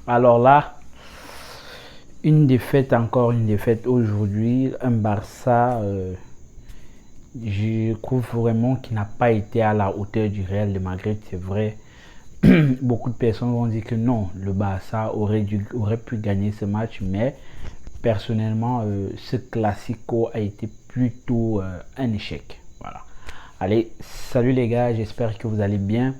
Alors là, encore une défaite aujourd'hui. Un Barça, je trouve vraiment qu'il n'a pas été à la hauteur du Real de Madrid. C'est vrai, beaucoup de personnes vont dire que non, le Barça aurait pu gagner ce match, mais personnellement, ce Classico a été plutôt un échec. Voilà. Allez, salut les gars, j'espère que vous allez bien.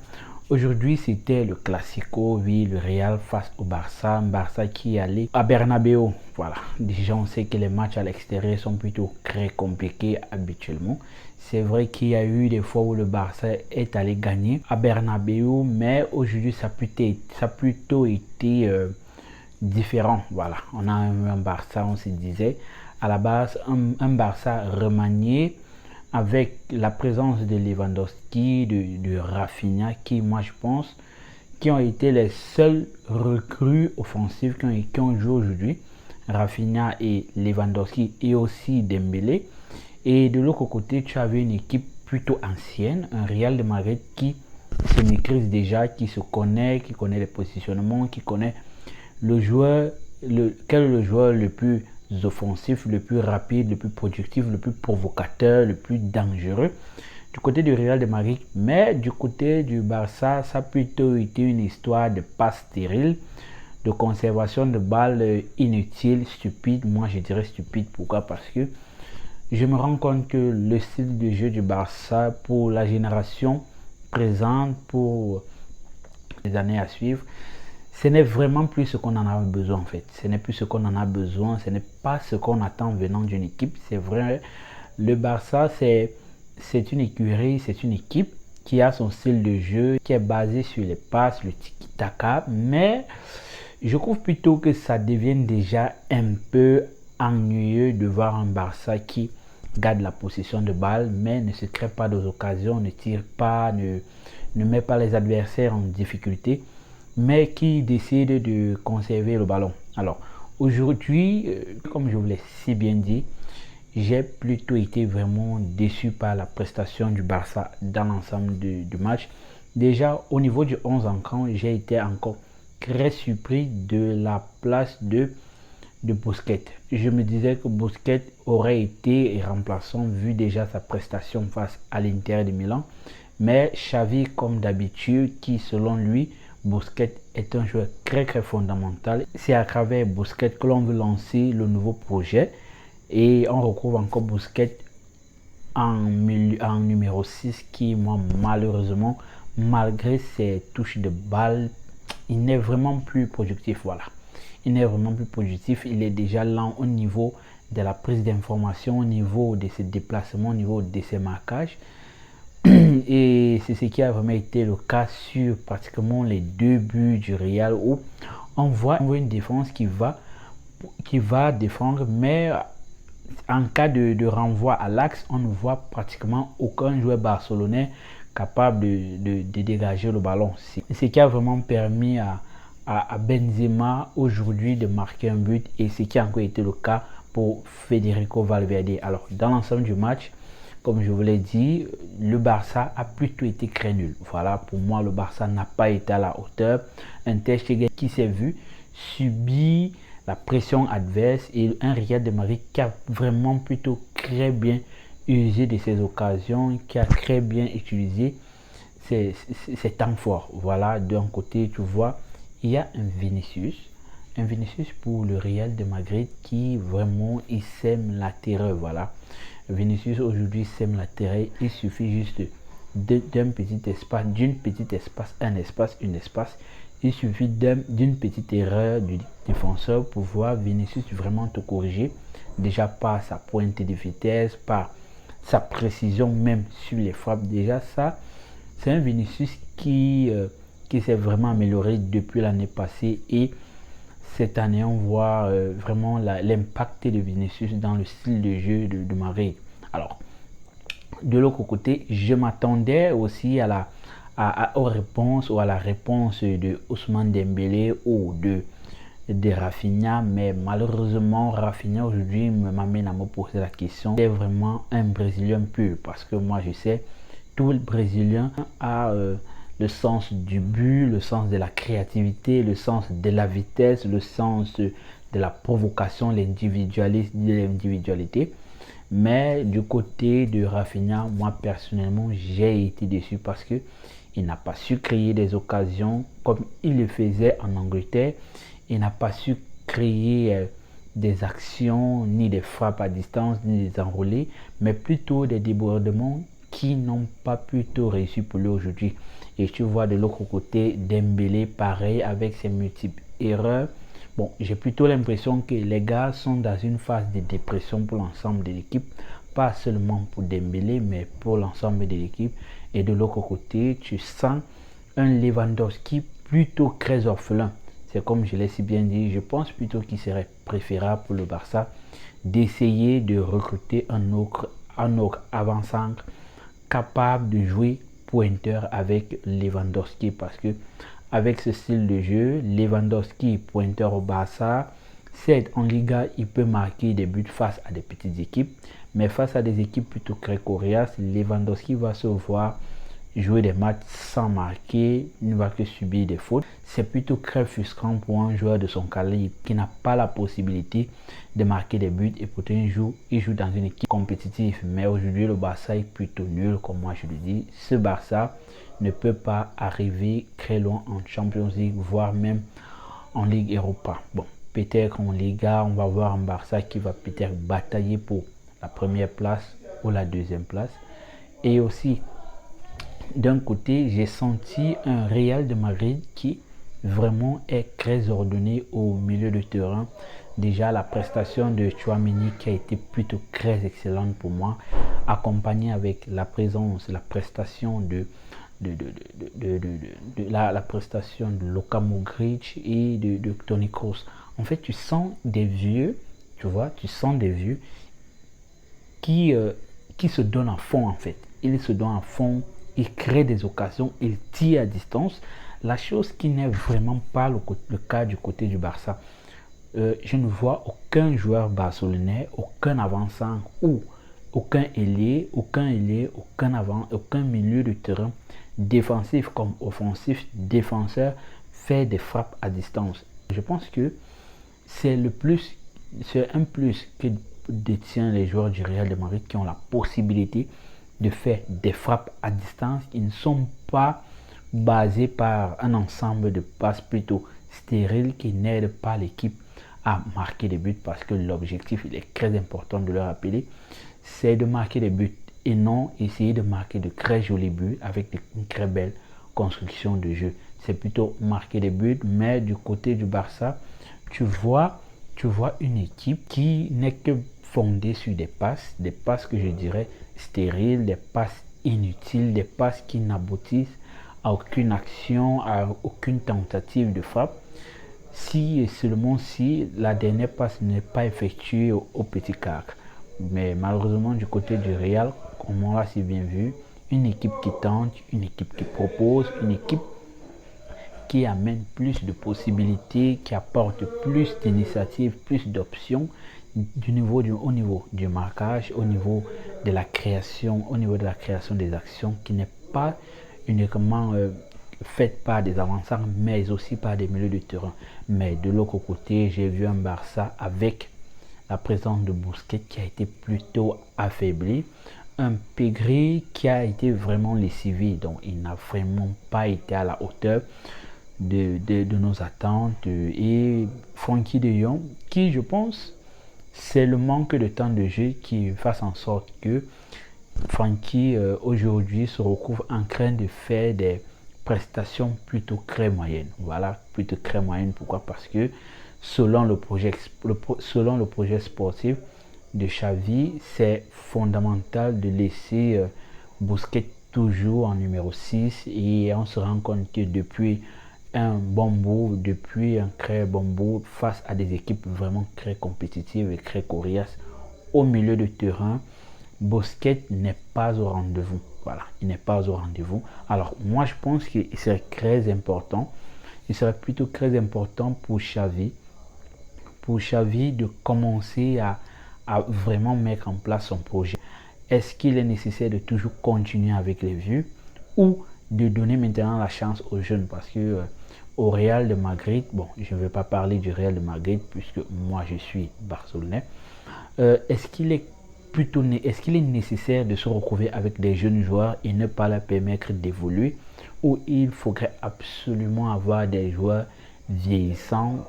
Aujourd'hui, c'était le Classico, oui, le Real face au Barça. Un Barça qui est allé à Bernabeu. Voilà, déjà on sait que les matchs à l'extérieur sont plutôt très compliqués habituellement. C'est vrai qu'il y a eu des fois où le Barça est allé gagner à Bernabeu, mais aujourd'hui ça a plutôt été différent. Voilà, on a un Barça, on se disait à la base, un Barça remanié avec la présence de Lewandowski, de Rafinha, qui moi je pense qui ont été les seuls recrues offensives qui ont joué aujourd'hui. Rafinha et Lewandowski et aussi Dembélé. Et de l'autre côté, tu avais une équipe plutôt ancienne, un Real de Madrid qui se maîtrise déjà, qui se connaît, qui connaît les positionnements, qui connaît le joueur, quel est le joueur le plus offensif, le plus rapide, le plus productif, le plus provocateur, le plus dangereux du côté du Real de Madrid. Mais du côté du Barça, ça a plutôt été une histoire de passe stérile, de conservation de balles inutiles, stupides. Moi, je dirais stupide. Pourquoi? Parce que je me rends compte que le style de jeu du Barça pour la génération présente, pour les années à suivre, ce n'est vraiment plus ce qu'on en a besoin en fait. Ce n'est plus ce qu'on en a besoin, ce n'est pas ce qu'on attend venant d'une équipe. C'est vrai, le Barça, c'est une écurie, c'est une équipe qui a son style de jeu, qui est basé sur les passes, le tiki-taka, mais je trouve plutôt que ça devient déjà un peu ennuyeux de voir un Barça qui garde la possession de balle, mais ne se crée pas d'occasions, ne tire pas, ne met pas les adversaires en difficulté, mais qui décide de conserver le ballon. Alors, aujourd'hui, comme je vous l'ai si bien dit, j'ai plutôt été vraiment déçu par la prestation du Barça dans l'ensemble du match. Déjà, au niveau du 11 en camp, j'ai été encore très surpris de la place de Busquets. Je me disais que Busquets aurait été remplaçant vu déjà sa prestation face à l'Inter de Milan. Mais Xavi, comme d'habitude, qui selon lui, Busquets est un joueur très fondamental. C'est à travers Busquets que l'on veut lancer le nouveau projet. Et on retrouve encore Busquets en numéro 6 qui, moi, malheureusement, malgré ses touches de balle, il n'est vraiment plus productif. Voilà. Il n'est vraiment plus productif. Il est déjà lent au niveau de la prise d'information, au niveau de ses déplacements, au niveau de ses marquages. Et c'est ce qui a vraiment été le cas sur pratiquement les deux buts du Real où on voit une défense qui va défendre, mais en cas de renvoi à l'axe, on ne voit pratiquement aucun joueur barcelonais capable de dégager le ballon. C'est ce qui a vraiment permis à Benzema aujourd'hui de marquer un but et ce qui a encore été le cas pour Federico Valverde. Alors, dans l'ensemble du match, comme je vous l'ai dit, le Barça a plutôt été très nul. Voilà, pour moi, le Barça n'a pas été à la hauteur. Un Ter Stegen qui s'est vu subir la pression adverse et un Real de Madrid qui a vraiment plutôt très bien usé de ses occasions, qui a très bien utilisé ses temps forts. Voilà, d'un côté, tu vois, il y a un Vinicius pour le Real de Madrid qui vraiment, il sème la terreur. Voilà, Vinicius aujourd'hui sème la terreur. Il suffit juste d'un petit espace, un espace. Il suffit d'une petite erreur du défenseur pour voir Vinicius vraiment te corriger. Déjà par sa pointe de vitesse, par sa précision même sur les frappes. Déjà ça, c'est un Vinicius qui s'est vraiment amélioré depuis l'année passée. Et cette année, on voit vraiment l'impact de Vinicius dans le style de jeu de Madrid. Alors, de l'autre côté, je m'attendais aussi à la réponse de Ousmane Dembélé ou de Rafinha, mais malheureusement Rafinha aujourd'hui m'amène à me poser la question, c'est vraiment un Brésilien pur? Parce que moi je sais, tout le Brésilien a le sens du but, le sens de la créativité, le sens de la vitesse, le sens de la provocation, l'individualité. Mais du côté de Rafinha, moi personnellement, j'ai été déçu parce que il n'a pas su créer des occasions comme il le faisait en Angleterre. Il n'a pas su créer des actions, ni des frappes à distance, ni des enroulés, mais plutôt des débordements qui n'ont pas plutôt réussi pour lui aujourd'hui. Et tu vois de l'autre côté Dembélé, pareil, avec ses multiples erreurs. Bon, j'ai plutôt l'impression que les gars sont dans une phase de dépression pour l'ensemble de l'équipe. Pas seulement pour Dembélé, mais pour l'ensemble de l'équipe. Et de l'autre côté, tu sens un Lewandowski plutôt très orphelin. C'est comme je l'ai si bien dit, je pense plutôt qu'il serait préférable pour le Barça d'essayer de recruter un autre avant-centre capable de jouer pointeur avec Lewandowski, parce que avec ce style de jeu, Lewandowski pointeur au Barça, certes en Liga il peut marquer des buts face à des petites équipes, mais face à des équipes plutôt très coriaces, Lewandowski va se voir jouer des matchs sans marquer, il ne va que subir des fautes. C'est plutôt très frustrant pour un joueur de son calibre qui n'a pas la possibilité de marquer des buts, et pourtant il joue dans une équipe compétitive. Mais aujourd'hui, le Barça est plutôt nul, comme moi je le dis. Ce Barça ne peut pas arriver très loin en Champions League, voire même en Ligue Europa. Bon, peut-être en Liga, on va voir un Barça qui va peut-être batailler pour la première place ou la deuxième place. Et aussi, d'un côté, j'ai senti un Real de Madrid qui vraiment est très ordonné au milieu de terrain. Déjà, la prestation de Tchouaméni qui a été plutôt très excellente pour moi, accompagnée avec la présence, la prestation la prestation de Luka Modric et de Toni Kroos. En fait, tu sens des vieux, tu vois, tu sens des vieux qui se donnent à fond en fait. Ils se donnent à fond, ils créent des occasions, ils tirent à distance. La chose qui n'est vraiment pas le cas du côté du Barça. Je ne vois aucun joueur barcelonais, aucun avant-centre ou aucun ailier, aucun milieu de terrain défensif comme offensif, défenseur, fait des frappes à distance. Je pense que c'est un plus que détient les joueurs du Real de Madrid, qui ont la possibilité de faire des frappes à distance. Ils ne sont pas basés par un ensemble de passes plutôt stériles qui n'aident pas l'équipe à marquer des buts, parce que l'objectif, il est très important de le rappeler, c'est de marquer des buts et non essayer de marquer de très jolis buts avec une très belle construction de jeu. C'est plutôt marquer des buts, mais du côté du Barça, tu vois une équipe qui n'est que fondée sur des passes que je dirais stériles, des passes inutiles, des passes qui n'aboutissent à aucune action, à aucune tentative de frappe. Si et seulement si la dernière passe n'est pas effectuée au petit cadre. Mais malheureusement, du côté du Real, comme on l'a si bien vu, une équipe qui tente, une équipe qui propose, une équipe qui amène plus de possibilités, qui apporte plus d'initiatives, plus d'options au niveau du marquage, au niveau de la création, des actions, qui n'est pas uniquement faite par des avanceurs, mais aussi par des milieux de terrain. Mais de l'autre côté, j'ai vu un Barça avec la présence de Busquets qui a été plutôt affaibli, un Pedri qui a été vraiment lessivé, donc il n'a vraiment pas été à la hauteur de nos attentes, et Frenkie de Jong qui, je pense, c'est le manque de temps de jeu qui fasse en sorte que Frenkie aujourd'hui se retrouve en train de faire des prestations plutôt très moyennes. Voilà, plutôt très moyennes. Pourquoi? Parce que selon le projet sportif de Xavi, c'est fondamental de laisser Busquets toujours en numéro 6, et on se rend compte que depuis un très bon bout face à des équipes vraiment très compétitives et très coriaces au milieu de terrain, Busquets n'est pas au rendez-vous. Voilà, il n'est pas au rendez-vous. Alors moi je pense qu'il serait très important, il serait plutôt très important pour Xavi de commencer à vraiment mettre en place son projet. Est-ce qu'il est nécessaire de toujours continuer avec les vieux, ou de donner maintenant la chance aux jeunes parce que au Real de Madrid, bon, je ne vais pas parler du Real de Madrid puisque moi je suis barcelonais. Est-ce qu'il est nécessaire de se retrouver avec des jeunes joueurs et ne pas leur permettre d'évoluer, ou il faudrait absolument avoir des joueurs vieillissants,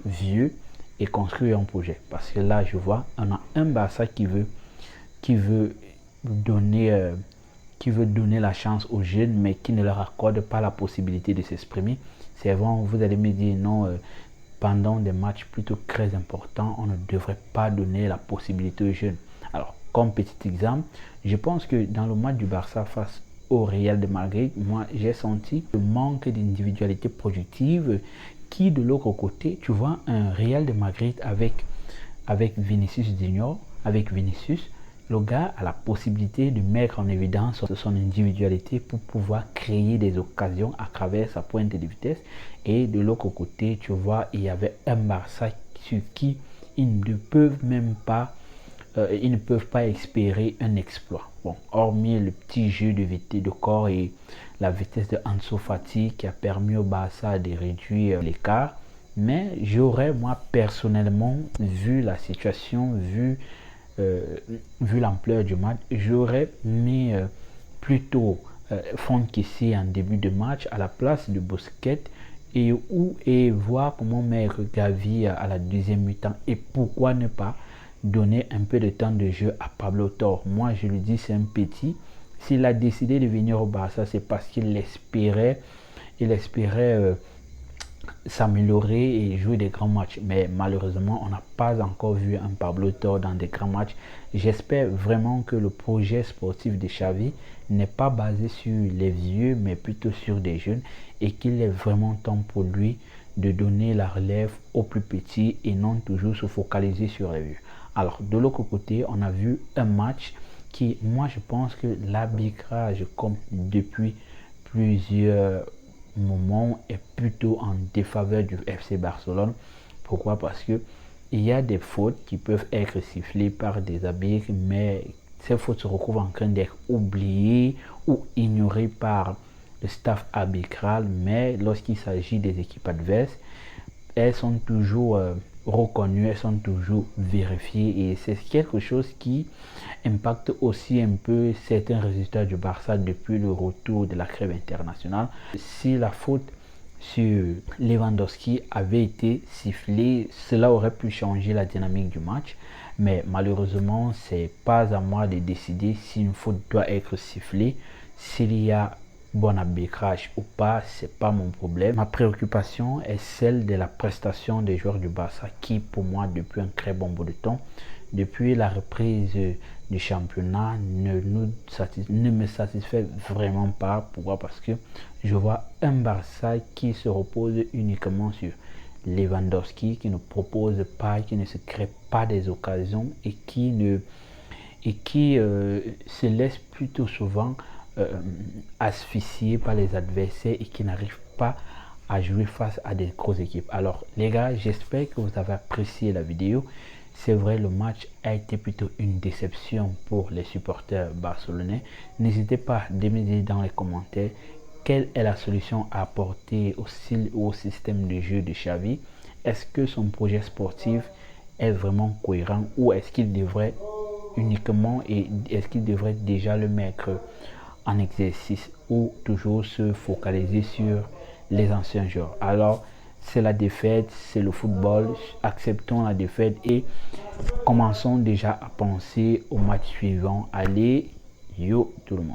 vieux, et construire un projet? Parce que là, je vois, on a un Barça qui veut donner, qui veut donner la chance aux jeunes, mais qui ne leur accorde pas la possibilité de s'exprimer. C'est vrai, vous allez me dire non, pendant des matchs plutôt très importants, on ne devrait pas donner la possibilité aux jeunes. Alors, comme petit exemple, je pense que dans le match du Barça face au Real de Madrid, moi j'ai senti le manque d'individualité productive qui de l'autre côté, tu vois un Real de Madrid avec Vinicius Junior, avec Vinicius, le gars a la possibilité de mettre en évidence son individualité pour pouvoir créer des occasions à travers sa pointe de vitesse. Et de l'autre côté, tu vois, il y avait un Barça sur qui ils ne peuvent même pas ils ne peuvent pas espérer un exploit. Bon, hormis le petit jeu de vitesse de corps et la vitesse de Ansu Fati qui a permis au Barça de réduire l'écart. Mais j'aurais, moi, personnellement, vu la situation, vu l'ampleur du match, j'aurais mis plutôt Fonseca en début de match à la place de Busquets et voir comment mettre Gavi à la deuxième mi-temps et pourquoi ne pas donner un peu de temps de jeu à Pablo Torre. Moi, je lui dis, c'est un petit. S'il a décidé de venir au Barça, c'est parce qu'il espérait s'améliorer et jouer des grands matchs. Mais malheureusement, on n'a pas encore vu un Pablo Torre dans des grands matchs. J'espère vraiment que le projet sportif de Xavi n'est pas basé sur les vieux, mais plutôt sur des jeunes et qu'il est vraiment temps pour lui de donner la relève aux plus petits et non toujours se focaliser sur les vieux. Alors, de l'autre côté, on a vu un match qui, moi, je pense que l'arbitrage, comme depuis plusieurs moments, est plutôt en défaveur du FC Barcelone. Pourquoi? Parce que il y a des fautes qui peuvent être sifflées par des arbitres, mais ces fautes se retrouvent en train d'être oubliées ou ignorées par le staff arbitral. Mais lorsqu'il s'agit des équipes adverses, elles sont toujours reconnues, elles sont toujours vérifiées et c'est quelque chose qui impacte aussi un peu certains résultats du Barça depuis le retour de la trêve internationale. Si la faute sur Lewandowski avait été sifflée, cela aurait pu changer la dynamique du match, mais malheureusement c'est pas à moi de décider si une faute doit être sifflée. S'il y a bon arbitrage ou pas, c'est pas mon problème. Ma préoccupation est celle de la prestation des joueurs du Barça qui, pour moi, depuis un très bon bout de temps, depuis la reprise du championnat, ne me satisfait vraiment pas. Pourquoi? Parce que je vois un Barça qui se repose uniquement sur Lewandowski, qui ne propose pas, qui ne se crée pas des occasions et qui se laisse plutôt souvent asphyxié par les adversaires et qui n'arrivent pas à jouer face à des grosses équipes. Alors les gars, j'espère que vous avez apprécié la vidéo. C'est vrai, le match a été plutôt une déception pour les supporters barcelonais. N'hésitez pas à me dire dans les commentaires quelle est la solution à apporter au système de jeu de Xavi. Est-ce que son projet sportif est vraiment cohérent ou est-ce qu'il devrait uniquement et est-ce qu'il devrait déjà le mettre en exercice ou toujours se focaliser sur les anciens joueurs? Alors, c'est la défaite, c'est le football, acceptons la défaite et commençons déjà à penser au match suivant. Allez, yo tout le monde.